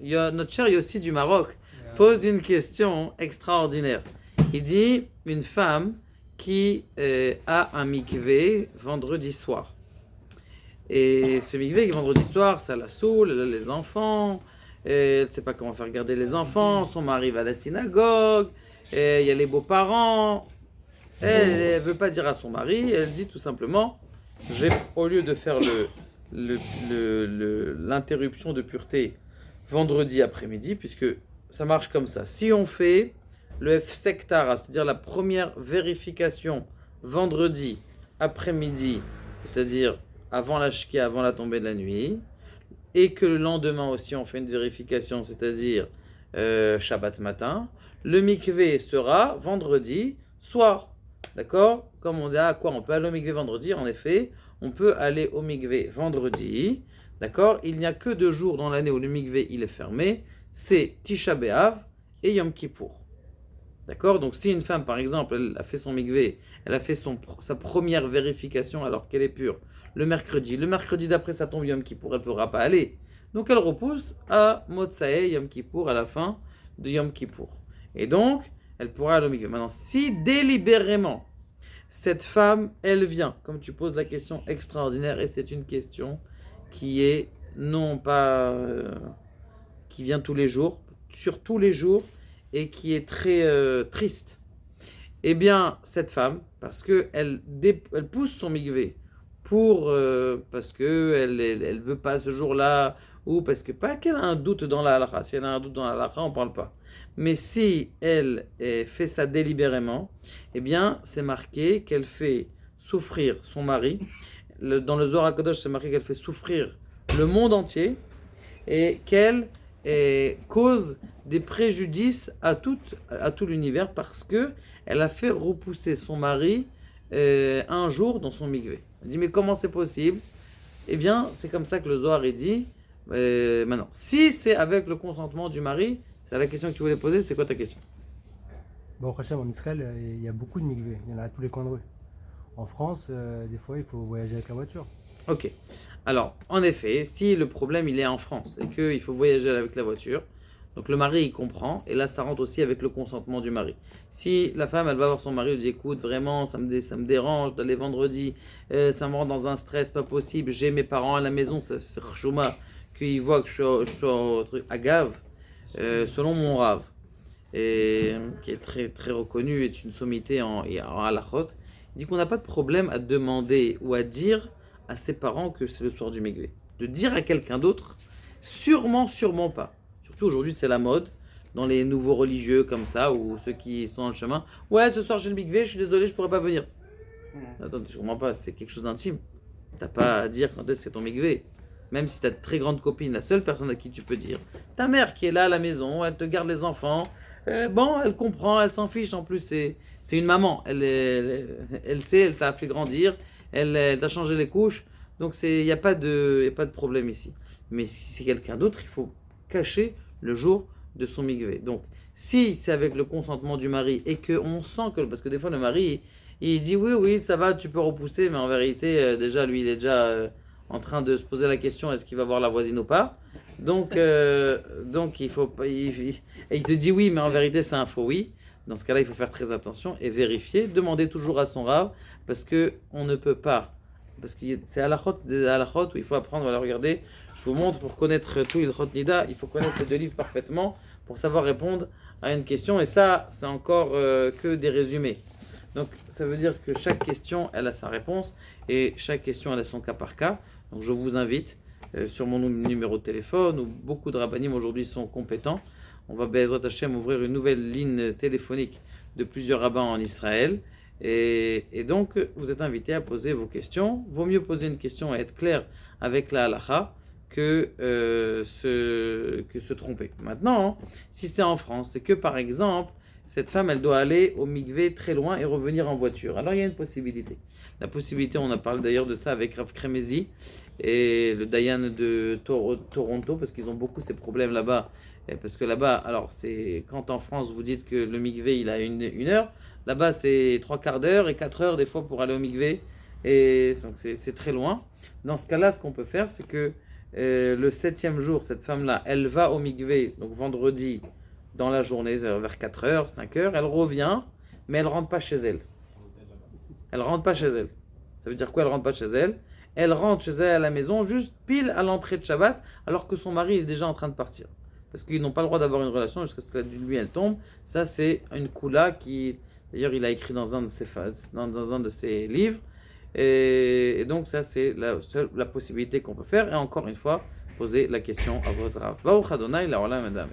Notre cher Yossi du Maroc pose une question extraordinaire. Il dit une femme qui a un mikvé vendredi soir. Et ce mikvé vendredi soir, ça la saoule, elle a les enfants, elle ne sait pas comment faire garder les enfants, son mari va à la synagogue, il y a les beaux-parents. Elle ne veut pas dire à son mari, elle dit tout simplement, au lieu de faire l'interruption de pureté vendredi après-midi, puisque ça marche comme ça. Si on fait le Hefsek Tara, c'est-à-dire la première vérification vendredi après-midi, c'est-à-dire avant la shkia, avant la tombée de la nuit, et que le lendemain aussi on fait une vérification, c'est-à-dire Shabbat matin, le mikvé sera vendredi soir. D'accord? Comme on dit, à quoi on peut aller au mikvé vendredi? En effet, on peut aller au mikvé vendredi. D'accord? Il n'y a que 2 jours dans l'année où le mikvé il est fermé. C'est Tisha B'Av et Yom Kippour. D'accord? Donc si une femme, par exemple, elle a fait son mikvé, elle a fait sa première vérification alors qu'elle est pure le mercredi d'après ça tombe Yom Kippour, elle ne pourra pas aller. Donc elle repousse à Motsae Yom Kippour, à la fin de Yom Kippour. Et donc, elle pourra aller au mikvé. Maintenant, si délibérément, cette femme, elle vient, comme tu poses la question extraordinaire, et c'est une question qui est non pas... qui vient tous les jours, sur tous les jours, et qui est très triste. Eh bien, cette femme, parce qu'elle pousse son mikvé, parce qu'elle veut pas ce jour-là, ou parce que, pas qu'elle a un doute dans la halakha, si elle a un doute dans la halakha, on ne parle pas. Mais si elle fait ça délibérément, eh bien, c'est marqué qu'elle fait souffrir son mari. Dans le Zohar HaKadosh, c'est marqué qu'elle fait souffrir le monde entier et qu'elle cause des préjudices à tout l'univers parce qu'elle a fait repousser son mari un jour dans son mikvé. Elle dit, mais comment c'est possible? Eh bien, c'est comme ça que le Zohar est dit. Maintenant, si c'est avec le consentement du mari, c'est la question que tu voulais poser, c'est quoi ta question? Bon, Hachem, en Israël, il y a beaucoup de mikvés, il y en a à tous les coins de rue. En France, des fois, il faut voyager avec la voiture. Ok. Alors, en effet, si le problème il est en France et qu'il faut voyager avec la voiture, donc le mari il comprend, et là ça rentre aussi avec le consentement du mari. Si la femme elle va voir son mari, elle dit écoute, vraiment ça me dérange d'aller vendredi, ça me rend dans un stress pas possible, j'ai mes parents à la maison, ça fait chouma, qu'ils voient que je suis au truc agave, selon mon rave, et, qui est très, très reconnu, est une sommité en halachot, il dit qu'on n'a pas de problème à demander ou à dire à ses parents que c'est le soir du mikvé. De dire à quelqu'un d'autre, sûrement pas. Surtout aujourd'hui, c'est la mode, dans les nouveaux religieux comme ça, ou ceux qui sont dans le chemin. Ouais, ce soir j'ai le mikvé, je suis désolé, je pourrais pas venir. Attends, je comprends pas, c'est quelque chose d'intime. T'as pas à dire quand est-ce que c'est ton mikvé. Même si t'as de très grandes copines, la seule personne à qui tu peux dire, ta mère qui est là à la maison, elle te garde les enfants, bon, elle comprend, elle s'en fiche en plus, c'est une maman, elle sait, elle t'a fait grandir, elle t'a changé les couches, donc il n'y a pas de problème ici. Mais si c'est quelqu'un d'autre, il faut cacher le jour de son mikvé. Donc, si c'est avec le consentement du mari et qu'on sent que, parce que des fois le mari, il dit oui, ça va, tu peux repousser, mais en vérité, déjà, lui, il est déjà en train de se poser la question, est-ce qu'il va voir la voisine ou pas? Donc il faut pas, et il te dit oui, mais en vérité, c'est un faux oui. Dans ce cas-là, il faut faire très attention et vérifier, demander toujours à son rave, parce que on ne peut pas, parce que c'est des halachot où il faut apprendre à la regarder. Je vous montre, pour connaître tout Ilchot Nida, il faut connaître les 2 livres parfaitement pour savoir répondre à une question, et ça, c'est encore que des résumés. Donc, ça veut dire que chaque question, elle a sa réponse, et chaque question, elle a son cas par cas. Donc, je vous invite sur mon numéro de téléphone, où beaucoup de rabbanim aujourd'hui sont compétents. On va, Be'ezrat Hashem, ouvrir une nouvelle ligne téléphonique de plusieurs rabbins en Israël. Et donc, vous êtes invités à poser vos questions. Vaut mieux poser une question et être clair avec la halakha que se tromper. Maintenant, si c'est en France, c'est que par exemple, cette femme, elle doit aller au mikvé très loin et revenir en voiture. Alors, il y a une possibilité. La possibilité, on a parlé d'ailleurs de ça avec Rav Kremezi et le Dayan de Toronto, parce qu'ils ont beaucoup ces problèmes là-bas. Parce que là-bas, alors, c'est quand en France, vous dites que le mikvé, il a une heure, là-bas, c'est 3/4 d'heure et 4 heures des fois pour aller au mikvé. Et donc, c'est très loin. Dans ce cas-là, ce qu'on peut faire, c'est que Le septième jour, cette femme-là, elle va au mikvé, donc vendredi, dans la journée, vers 4h, 5h, elle revient, mais elle rentre pas chez elle. Elle rentre pas chez elle. Ça veut dire quoi, elle rentre pas chez elle? Elle rentre chez elle à la maison, juste pile à l'entrée de Shabbat, alors que son mari est déjà en train de partir. Parce qu'ils n'ont pas le droit d'avoir une relation jusqu'à ce que la nuit elle tombe. Ça, c'est une koula qui, d'ailleurs, il a écrit dans un de ses livres. Et donc, ça, c'est la possibilité qu'on peut faire. Et encore une fois, poser la question à votre Rav. Baruch Adonai, la olam, madame.